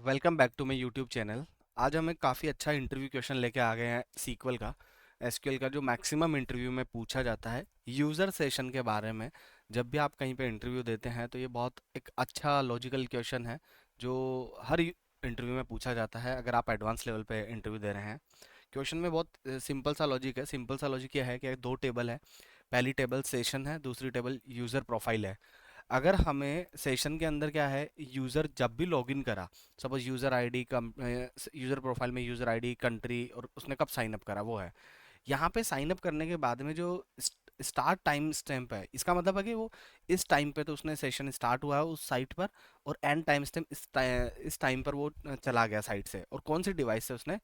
Welcome back to my YouTube channel. आज हम एक काफ़ी अच्छा इंटरव्यू क्वेश्चन लेके आ गए हैं सीक्वल का, एसक्यूएल का, जो मैक्सिमम इंटरव्यू में पूछा जाता है यूज़र सेशन के बारे में। जब भी आप कहीं पे इंटरव्यू देते हैं तो ये बहुत एक अच्छा लॉजिकल क्वेश्चन है जो हर इंटरव्यू में पूछा जाता है अगर आप एडवांस लेवल पे इंटरव्यू दे रहे हैं। क्वेश्चन में बहुत सिंपल सा लॉजिक है। सिंपल सा लॉजिक यह है कि दो टेबल है। पहली टेबल सेशन है, दूसरी टेबल यूज़र प्रोफाइल है। अगर हमें सेशन के अंदर क्या है, यूज़र जब भी लॉगिन करा, suppose user ID user profile में यूज़र आईडी, कंट्री और उसने कब साइन अप करा वो है। यहाँ पे साइन अप करने के बाद में जो स्टार्ट टाइम स्टैम्प है, इसका मतलब है कि वो इस टाइम पे तो उसने सेशन स्टार्ट हुआ है उस साइट पर, और एंड टाइम स्टैम्प इस टाइम पर वो चला गया साइट से, और कौन सी डिवाइस से उसने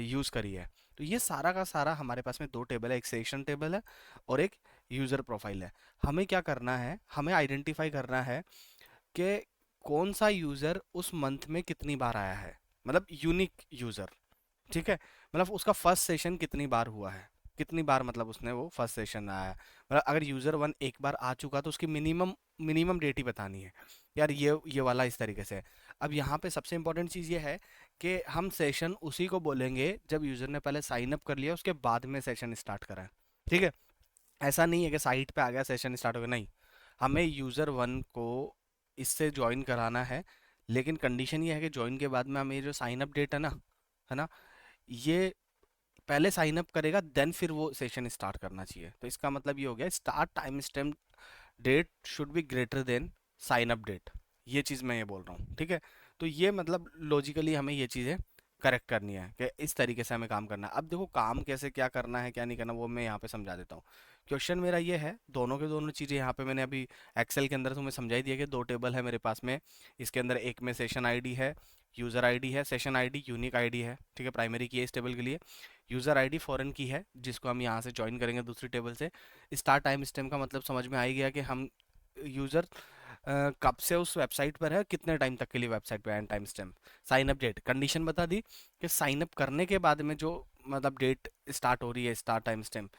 यूज़ करी है। तो ये सारा का सारा हमारे पास में दो टेबल है, एक सेशन टेबल है और एक यूज़र प्रोफाइल है। हमें क्या करना है, हमें आइडेंटिफाई करना है कि कौन सा यूज़र उस मंथ में कितनी बार आया है, मतलब यूनिक यूज़र। ठीक है, मतलब उसका फर्स्ट सेशन कितनी बार हुआ है, कितनी बार मतलब उसने वो फर्स्ट सेशन आया है। मतलब अगर यूज़र वन एक बार आ चुका तो उसकी मिनिमम मिनिमम डेट ही बतानी है। यार ये वाला इस तरीके से है। अब यहाँ पे सबसे इंपॉर्टेंट चीज़ ये है कि हम सेशन उसी को बोलेंगे जब यूज़र ने पहले साइन अप कर लिया उसके बाद में सेशन स्टार्ट करा है। ठीक है, ऐसा नहीं है कि साइट पे आ गया सेशन स्टार्ट हो गया, नहीं। हमें यूज़र वन को इससे ज्वाइन कराना है, लेकिन कंडीशन ये है कि ज्वाइन के बाद में हमें ये जो साइन अप डेट है ना, ये पहले साइन अप करेगा देन फिर वो सेशन स्टार्ट करना चाहिए। तो इसका मतलब ये हो गया, start time stamp date should be greater than sign up date. ये चीज़ मैं ये बोल रहा हूँ। ठीक है, तो ये मतलब लॉजिकली हमें ये चीज़ें करेक्ट करनी है कि इस तरीके से हमें काम करना है। अब देखो काम कैसे क्या करना है क्या नहीं करना वो मैं यहाँ पे समझा देता हूँ। क्वेश्चन मेरा ये है, दोनों के दोनों चीज़ें यहाँ पे मैंने अभी एक्सेल के अंदर तुम्हें समझाई दिया कि दो टेबल है मेरे पास में। इसके अंदर एक में सेशन आईडी है, यूज़र आईडी है। सेशन आईडी यूनिक आईडी है, ठीक है, प्राइमरी की है इस टेबल के लिए। यूज़र आईडी फॉरेन की है जिसको हम यहाँ से ज्वाइन करेंगे दूसरी टेबल से। स्टार्ट टाइम स्टैम्प का मतलब समझ में आ ही गया कि हम यूज़र कब से उस वेबसाइट पर है, कितने टाइम तक के लिए वेबसाइट पे end time stamp. Sign up date condition बता दी कि साइन अप करने के बाद में जो मतलब डेट स्टार्ट हो रही है, start time stamp,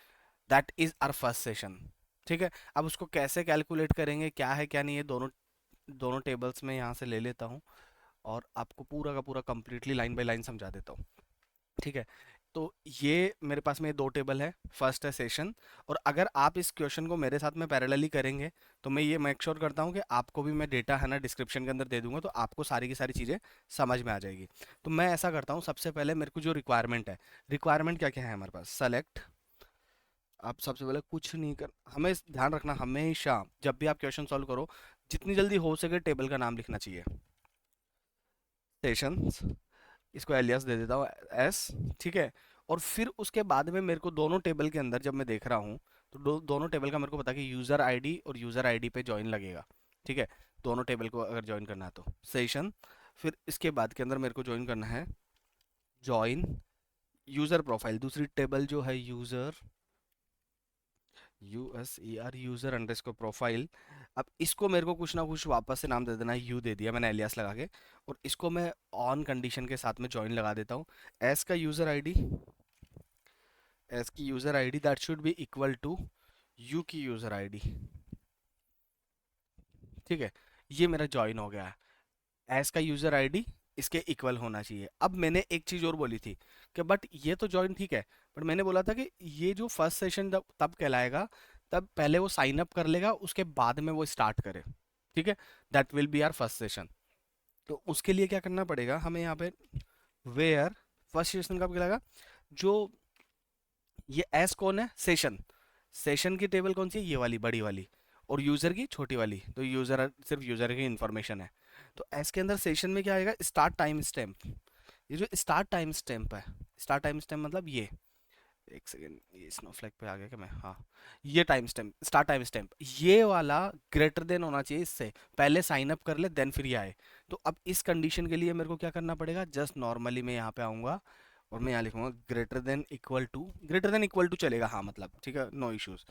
that is our first session. ठीक है, अब उसको कैसे कैलकुलेट करेंगे, क्या है क्या नहीं है, दोनों दोनों टेबल्स में यहाँ से ले लेता हूँ और आपको पूरा का पूरा कंप्लीटली लाइन बाय लाइन समझा देता हूँ। ठीक है, तो ये मेरे पास में दो टेबल है, फर्स्ट है सेशन। और अगर आप इस क्वेश्चन को मेरे साथ में पैरेलली करेंगे तो मैं ये मेक श्योर करता हूँ कि आपको भी मैं डेटा है ना डिस्क्रिप्शन के अंदर दे दूंगा, तो आपको सारी की सारी चीज़ें समझ में आ जाएगी। तो मैं ऐसा करता हूँ, सबसे पहले मेरे को जो रिक्वायरमेंट है, रिक्वायरमेंट क्या क्या है हमारे पास, सेलेक्ट। आप सबसे पहले कुछ नहीं कर, हमें ध्यान रखना हमेशा जब भी आप क्वेश्चन सॉल्व करो, जितनी जल्दी हो सके टेबल का नाम लिखना चाहिए। सेशंस, इसको एलियास दे देता हूँ एस। ठीक है, और फिर उसके बाद में मेरे को दोनों टेबल के अंदर जब मैं देख रहा हूँ तो दोनों टेबल का मेरे को पता है कि यूज़र आईडी और यूज़र आईडी पे ज्वाइन लगेगा। ठीक है, दोनों टेबल को अगर ज्वाइन करना है तो सेशन। फिर इसके बाद के अंदर मेरे को ज्वाइन करना है ज्वाइन यूज़र प्रोफाइल, दूसरी टेबल जो है यूज़र, यूज़र अंडरस्कोर प्रोफाइल। अब इसको मेरे को कुछ ना कुछ वापस से नाम दे देना है, यू दे दिया मैंने एलियास लगा के। और इसको मैं ऑन कंडीशन के साथ में ज्वाइन लगा देता हूँ। एस का यूज़र आईडी, एस की user ID that should be equal to U की यूज़र आईडी। ठीक है, ये मेरा ज्वाइन हो गया है। एस का यूज़र आईडी इसके इक्वल होना चाहिए। अब मैंने एक चीज़ और बोली थी कि बट ये तो ज्वाइन ठीक है, बट मैंने बोला था कि ये जो फर्स्ट सेशन तब कहलाएगा तब पहले वो साइन अप कर लेगा उसके बाद में वो स्टार्ट करे। ठीक है, that will be our first session. तो उसके लिए क्या करना पड़ेगा हमें यहाँ पे, वेयर फर्स्ट सेशन कब कहलाएगा, जो ये एस कौन है, सेशन, सेशन की टेबल कौन सी है, ये वाली बड़ी वाली, और यूजर की छोटी वाली, तो यूजर सिर्फ यूजर की इंफॉर्मेशन है। तो एस के अंदर सेशन में क्या आएगा, स्टार्ट टाइम स्टैम्प। ये जो स्टार्ट टाइम स्टैम्प है, स्टार्ट टाइम स्टैम्प मतलब ये, एक सेकेंड, ये स्नोफ्लेक पे आ गया क्या मैं, हाँ, ये time stamp, start time stamp ये वाला ग्रेटर देन होना चाहिए इससे, पहले साइन अप कर ले देन फिर ये आए। तो अब इस कंडीशन के लिए मेरे को क्या करना पड़ेगा, जस्ट नॉर्मली मैं यहाँ पे आऊँगा और मैं यहाँ लिखूंगा greater than equal to, greater than equal to चलेगा, हाँ मतलब ठीक है, नो इश्यूज।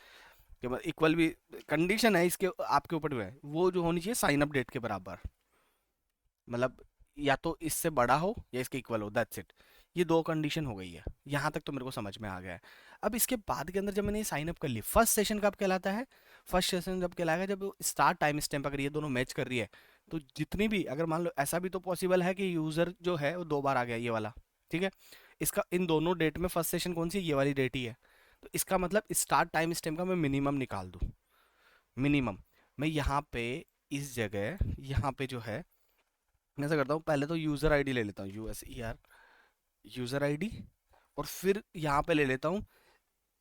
के बाद इक्वल भी कंडीशन है इसके, आपके ऊपर भी है, वो जो होनी चाहिए साइन अप डेट के बराबर, मतलब या तो इससे बड़ा हो या इसके इक्वल हो, दैट्स इट। ये दो कंडीशन हो गई है, यहाँ तक तो मेरे को समझ में आ गया है। अब इसके बाद के अंदर जब मैंने ये साइन अप कर ली, फर्स्ट सेशन कब कहलाता है, फर्स्ट सेशन जब कहलाएगा जब स्टार्ट टाइम स्टैम्प अगर ये दोनों मैच कर रही है, तो जितनी भी, अगर मान लो ऐसा भी तो पॉसिबल है कि यूजर जो है वो 2 बार आ गया ये वाला, ठीक है, इसका इन दोनों डेट में फर्स्ट सेशन कौन सी, ये वाली डेट ही है। तो इसका मतलब स्टार्ट टाइम स्टैम्प का मैं मिनिमम निकाल दूं, मिनिमम। मैं यहाँ पे इस जगह, यहाँ पे जो है, मैं ऐसा करता हूँ, पहले तो यूजर आईडी ले लेता हूँ, USER, यूजर आईडी। और फिर यहाँ पे ले लेता हूँ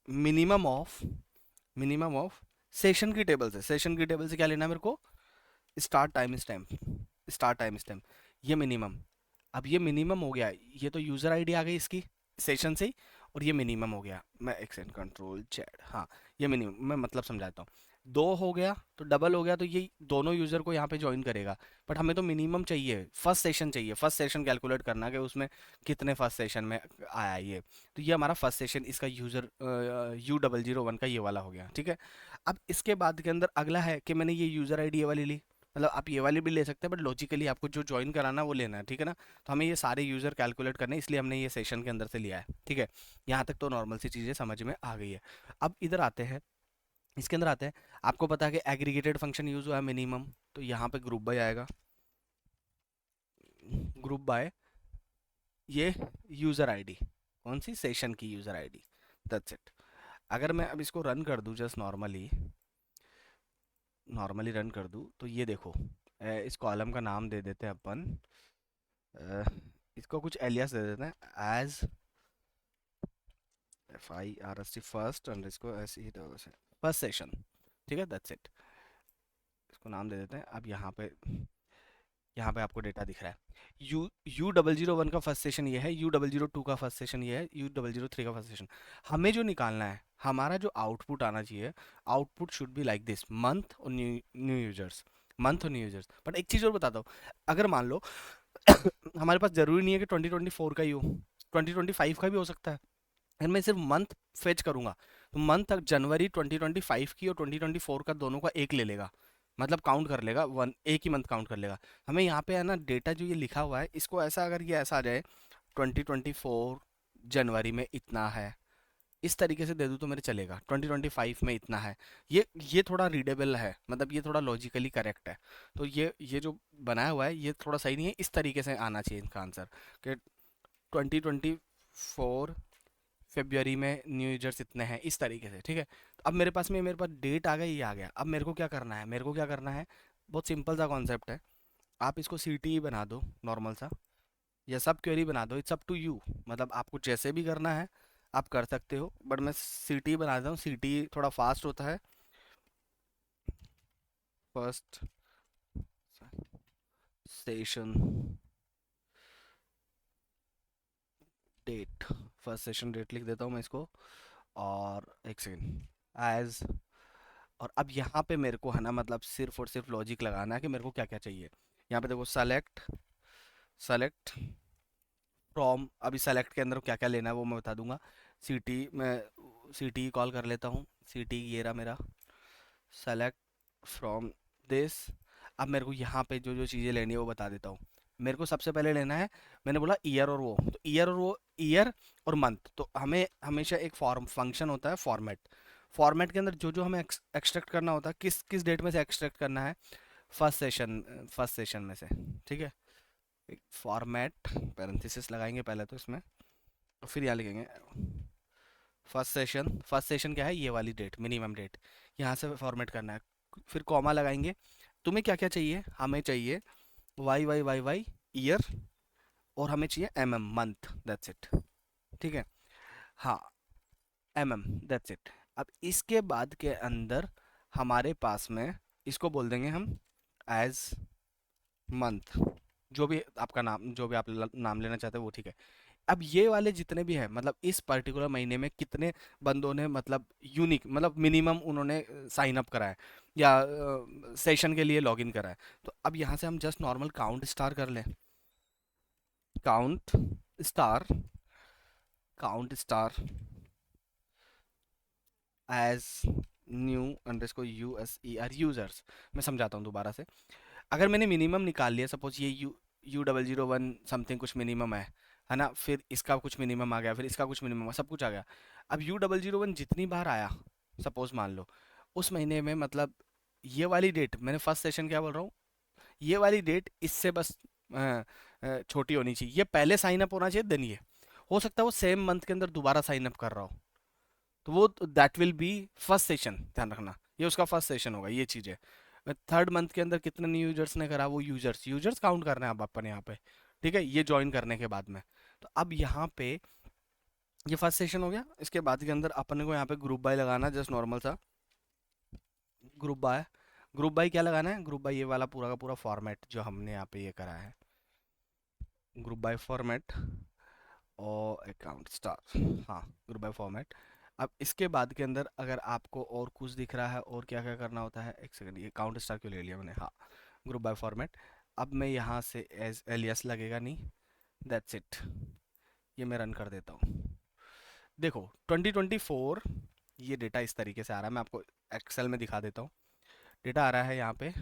minimum of, minimum of session की टेबल से, सेशन की टेबल से क्या लेना है मेरे को, start time stamp, start time stamp, ये मिनिमम। अब ये मिनिमम हो गया, ये तो यूजर आईडी आ गई इसकी सेशन से ही, और ये मिनिमम हो गया। मैं एक्सेंड कंट्रोल चैट, हाँ, ये मिनिमम, मैं मतलब समझाता हूँ। 2 हो गया तो डबल हो गया, तो ये दोनों यूजर को यहाँ पे ज्वाइन करेगा। बट हमें तो मिनिमम चाहिए, फर्स्ट सेशन चाहिए, फर्स्ट सेशन कैलकुलेट करना कि उसमें कितने फर्स्ट सेशन में आया ये। तो ये हमारा फर्स्ट सेशन, इसका यूजर U001 का ये वाला हो गया, ठीक है। अब इसके बाद के अंदर अगला है कि मैंने ये यूजर आईडी ये वाली ली, मतलब आप ये वाली भी ले सकते हैं, बट लॉजिकली आपको जो ज्वाइन कराना वो लेना है, ठीक है ना। तो हमें ये सारे यूज़र कैलकुलेट करने हैं, इसलिए हमने ये सेशन के अंदर से लिया है, ठीक है। यहाँ तक तो नॉर्मल सी चीज़ें समझ में आ गई है। अब इधर आते हैं, इसके अंदर आते हैं। आपको पता है कि एग्रीगेटेड फंक्शन यूज़ हुआ है मिनिमम, तो यहाँ पे ग्रुप बाय आएगा, ग्रुप बाय ये यूज़र आईडी, कौन सी, सेशन की यूज़र आईडी, दैट्स इट। अगर मैं अब इसको रन कर दूँ, जस्ट नॉर्मली, नॉर्मली रन कर दूँ, तो ये देखो, इस कॉलम का नाम दे देते हैं अपन, अ, इसको कुछ एलियास दे देते हैं, as FIRST first underscore SE first session, ठीक है, दैट्स इट। इसको नाम दे देते हैं। अब यहाँ पे आपको डेटा दिख रहा है, U001 का फर्स्ट सेशन ये है, U002 का फर्स्ट सेशन ये है, U003 का फर्स्ट सेशन। हमें जो निकालना है, हमारा जो आउटपुट आना चाहिए, output should be like this, month और न्यू न्यू यूजर्स, मंथ और न्यू यूजर्स। बट एक चीज़ और बताता हूँ, अगर मान लो हमारे पास जरूरी नहीं है कि 2024 का ही हो, 2025 का भी हो सकता है। अगर मैं सिर्फ मंथ फेच करूंगा, तो मंथ जनवरी 2025 की और 2024 का दोनों का एक ले लेगा, मतलब काउंट कर लेगा, वन एक ही मंथ काउंट कर लेगा। हमें यहाँ पे है ना डेटा जो ये लिखा हुआ है, इसको ऐसा, अगर ये ऐसा आ जाए 2024 जनवरी में इतना है, इस तरीके से दे दूँ तो मेरे चलेगा, 2025 में इतना है। ये थोड़ा रीडेबल है, मतलब ये थोड़ा लॉजिकली करेक्ट है। तो ये जो बनाया हुआ है ये थोड़ा सही नहीं है, इस तरीके से आना चाहिए इनका आंसर, कि 2024 फेब्रुअरी में न्यू यूजर्स इतने हैं, इस तरीके से, ठीक है। तो अब मेरे पास डेट आ गई, ये आ गया। अब मेरे को क्या करना है, मेरे को क्या करना है, बहुत सिंपल सा कॉन्सेप्ट है। आप इसको CTE बना दो, नॉर्मल सा, या सब क्वेरी बना दो, इट्स अप टू यू, मतलब आपको जैसे भी करना है आप कर सकते हो। बट मैं CTE बना देता हूँ, CTE थोड़ा फास्ट होता है। First session date, first session date लिख देता हूँ मैं इसको, और एक सेकेंड, एज। और अब यहाँ पे मेरे को है ना, मतलब सिर्फ और सिर्फ लॉजिक लगाना है कि मेरे को क्या क्या चाहिए। यहाँ पे देखो, सेलेक्ट, सेलेक्ट फ्रॉम, अभी सेलेक्ट के अंदर क्या क्या लेना है वो मैं बता दूंगा। CT मैं CT कॉल कर लेता हूँ, CT ये रहा मेरा, सेलेक्ट फ्रॉम दिस। अब मेरे को यहाँ पे जो जो चीज़ें लेनी है वो बता देता हूँ। मेरे को सबसे पहले लेना है, मैंने बोला ईयर और वो, तो ईयर और वो, ईयर और मंथ। तो हमें हमेशा एक फॉर्म फंक्शन होता है फॉर्मेट, फॉर्मेट के अंदर जो जो हमें एक्सट्रैक्ट करना होता है, किस किस डेट में से एक्सट्रैक्ट करना है, फर्स्ट सेशन में से, ठीक है। एक फॉर्मेट पैरेंथेसिस लगाएंगे पहले तो इसमें, और फिर यहाँ लिखेंगे फर्स्ट सेशन। फर्स्ट सेशन क्या है, ये वाली डेट, मिनिमम डेट, यहाँ से फॉर्मेट करना है। फिर कॉमा लगाएंगे। तुम्हें क्या क्या चाहिए, हमें चाहिए YYYY ईयर, और हमें चाहिए मंथ, दैट्स इट, ठीक है। हाँ, दैट्स इट। अब इसके बाद के अंदर हमारे पास में, इसको बोल देंगे हम एज मंथ, जो भी आपका नाम, जो भी आप नाम लेना चाहते हो वो, ठीक है। अब ये वाले जितने भी हैं, मतलब इस पर्टिकुलर महीने में कितने बंदों ने, मतलब यूनिक, मतलब मिनिमम उन्होंने साइन अप करा है, या सेशन के लिए लॉगिन करा है। तो अब यहाँ से हम जस्ट नॉर्मल काउंट स्टार कर लें, count star, count star as new underscore USER users. मैं समझाता हूँ दोबारा से। अगर मैंने मिनिमम निकाल लिया, सपोज ये U001 समथिंग कुछ मिनिमम है ना, फिर इसका कुछ मिनिमम आ गया, फिर इसका कुछ मिनिमम, सब कुछ आ गया। अब U001 जितनी बार आया, सपोज मान लो उस महीने में, मतलब ये वाली डेट, मैंने फर्स्ट सेशन क्या बोल रहा हूँ, ये वाली डेट इससे बस छोटी होनी चाहिए, ये पहले साइन अप होना चाहिए देन ये। हो सकता है वो सेम मंथ के अंदर दोबारा साइन अप कर रहा हो, तो वो that will B first session, ध्यान रखना ये उसका फर्स्ट सेशन होगा, ये चीज़ है। थर्ड मंथ के अंदर कितने न्यू यूजर्स ने करा, वो यूजर्स यूजर्स काउंट करना है अब अपन यहाँ पे, ठीक है, ये ज्वाइन करने के बाद में। तो अब यहाँ पे ये फर्स्ट सेशन हो गया, इसके बाद के अंदर अपन को यहाँ पे ग्रुप बाय लगाना, जस्ट नॉर्मल सा ग्रुप बाय। ग्रुप बाय क्या लगाना है, ग्रुप बाय ये वाला पूरा का पूरा फॉर्मेट जो हमने यहाँ पे ये करा है, ग्रुप बाय फॉर्मेट और अकाउंट स्टार, हाँ ग्रुप बाय फॉर्मेट। अब इसके बाद के अंदर अगर आपको और कुछ दिख रहा है और क्या क्या करना होता है, एक सेकंड, ये अकाउंट स्टार क्यों ले लिया मैंने, हाँ ग्रुप बाय फॉर्मेट। अब मैं यहाँ से एज एलियस लगेगा नहीं, दैट्स इट, ये मैं रन कर देता हूँ। देखो 2024 ये डेटा इस तरीके से आ रहा है, मैं आपको एक्सेल में दिखा देता हूँ। डेटा आ रहा है यहाँ पे,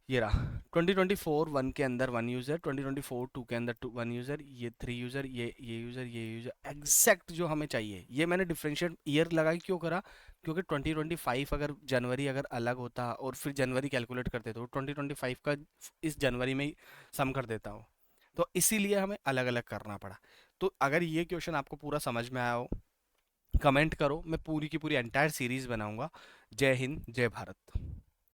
ये रहा 2024 वन के अंदर वन यूज़र, 2024 टू के अंदर टू वन यूज़र, ये थ्री यूज़र, ये यूज़र, ये यूज़र, एग्जैक्ट जो हमें चाहिए। ये मैंने डिफरेंशिएट ईयर लगाई, क्यों करा, क्योंकि 2025 अगर जनवरी अगर अलग होता और फिर जनवरी कैलकुलेट करते तो 2025 का इस जनवरी में ही सम कर देता हूँ, तो इसीलिए हमें अलग अलग करना पड़ा। तो अगर ये क्वेश्चन आपको पूरा समझ में आया हो, कमेंट करो, मैं पूरी की पूरी एंटायर सीरीज बनाऊंगा। जय हिंद, जय भारत।